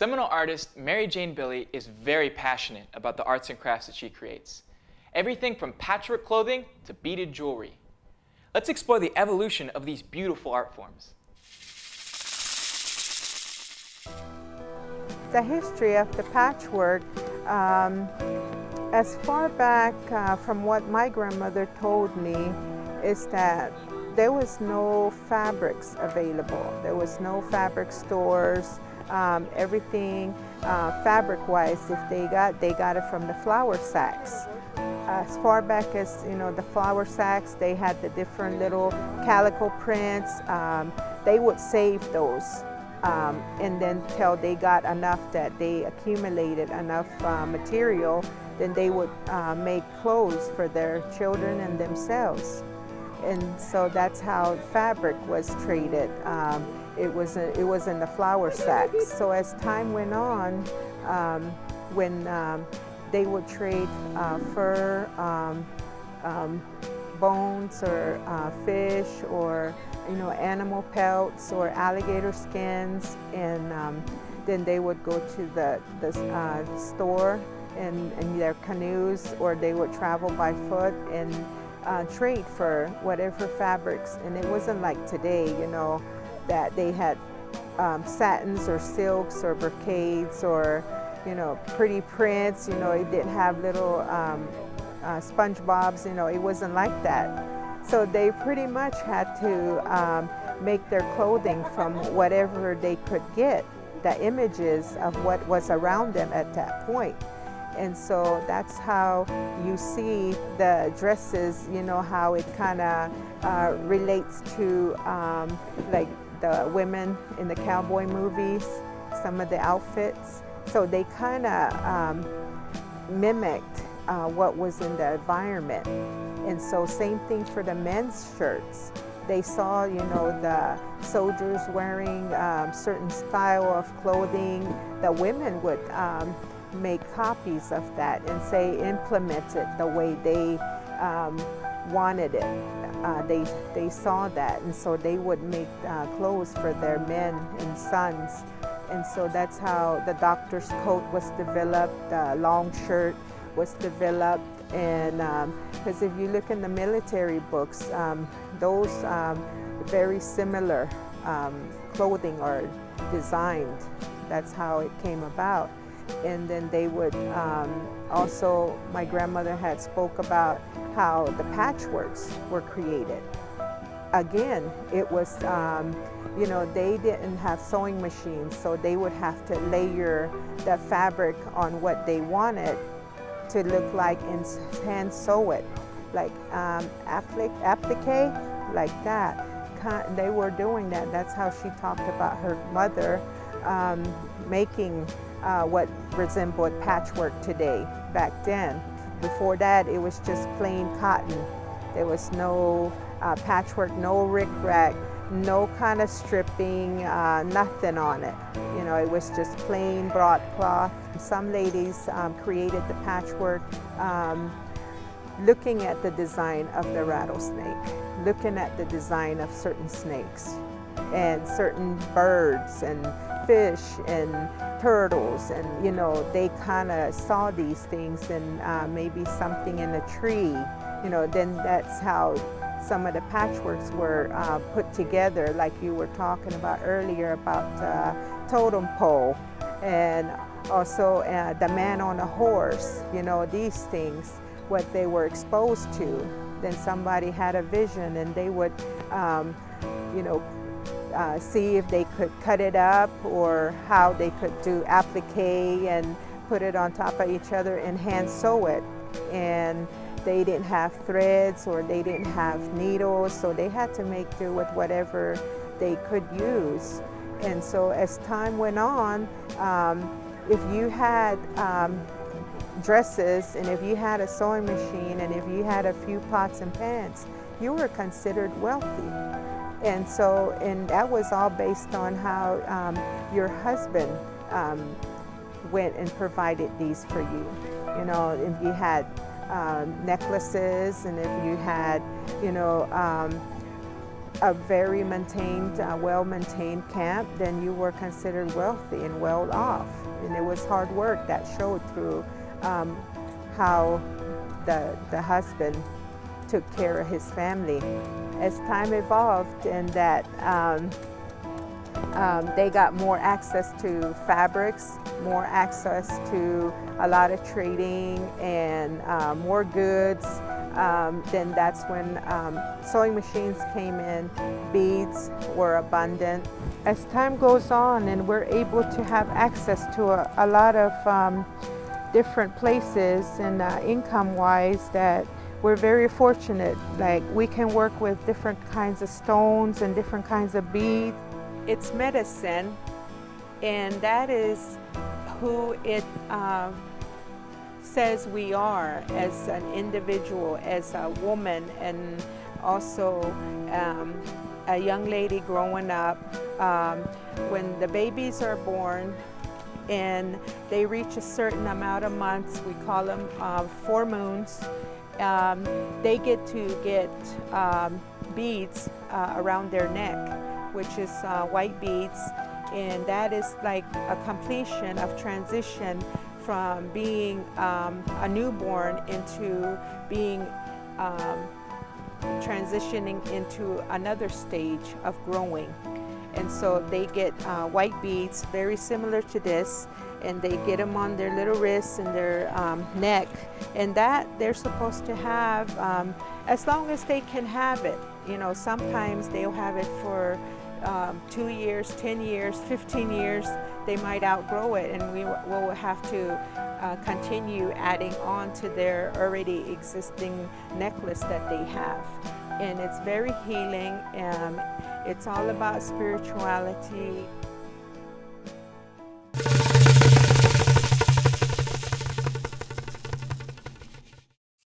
Seminole artist Mary Jane Billie is very passionate about the arts and crafts that she creates. Everything from patchwork clothing to beaded jewelry. Let's explore the evolution of these beautiful art forms. The history of the patchwork, as far back from what my grandmother told me, is that there was no fabrics available. There was no fabric stores. Everything fabric-wise, if they got it from the flour sacks. As far back as the flour sacks, they had the different little calico prints. They would save those, and then till they got enough that they accumulated enough material, then they would make clothes for their children and themselves. And so that's how fabric was traded. It was in the flour sacks. So as time went on, when they would trade fur, bones, or fish, or animal pelts, or alligator skins, and then they would go to the store in their canoes, or they would travel by foot and trade for whatever fabrics. And it wasn't like today, that they had satins or silks or brocades or pretty prints. It didn't have little SpongeBob's. It wasn't like that. So they pretty much had to make their clothing from whatever they could get, the images of what was around them at that point. And so that's how you see the dresses, how it kind of relates to like the women in the cowboy movies, some of the outfits. So they kind of mimicked what was in the environment. And so same thing for the men's shirts. They saw, the soldiers wearing certain style of clothing. The women would make copies of that and say implement it the way they wanted it. They saw that, and so they would make clothes for their men and sons. And so that's how the doctor's coat was developed, the long shirt was developed. And because if you look in the military books, those very similar clothing are designed. That's how it came about. And then they would also, my grandmother had spoke about how the patchworks were created. Again, it was, they didn't have sewing machines, so they would have to layer the fabric on what they wanted to look like and hand sew it, like applique, like that. They were doing that. That's how she talked about her mother making what resembled patchwork today. Back then, before that, it was just plain cotton. There was no patchwork, no rick-rack, no kind of stripping, nothing on it. It was just plain broadcloth. Some ladies created the patchwork looking at the design of the rattlesnake, looking at the design of certain snakes and certain birds and fish and turtles, and they kind of saw these things and maybe something in a tree. Then that's how some of the patchworks were put together, like you were talking about earlier about totem pole, and also the man on a horse. These things, what they were exposed to. Then somebody had a vision, and they would see if they could cut it up, or how they could do applique and put it on top of each other and hand sew it. And they didn't have threads, or they didn't have needles, so they had to make do with whatever they could use. And so as time went on, if you had dresses, and if you had a sewing machine, and if you had a few pots and pans, you were considered wealthy. And so, and that was all based on how your husband went and provided these for you. If you had necklaces, and if you had, a very maintained, well-maintained camp, then you were considered wealthy and well off. And it was hard work that showed through how the husband took care of his family. As time evolved and that they got more access to fabrics, more access to a lot of trading and more goods, then that's when sewing machines came in, beads were abundant. As time goes on and we're able to have access to a lot of different places and income-wise, that we're very fortunate. Like, we can work with different kinds of stones and different kinds of beads. It's medicine, and that is who it says we are as an individual, as a woman, and also a young lady growing up. When the babies are born and they reach a certain amount of months, we call them 4 moons, they get to get beads around their neck, which is white beads, and that is like a completion of transition from being a newborn into being transitioning into another stage of growing. And so they get white beads very similar to this, and they get them on their little wrists and their neck, and that they're supposed to have as long as they can have it. You know, sometimes they'll have it for 2 years, 10 years, 15 years. They might outgrow it, and we will have to continue adding on to their already existing necklace that they have. And it's very healing, and it's all about spirituality.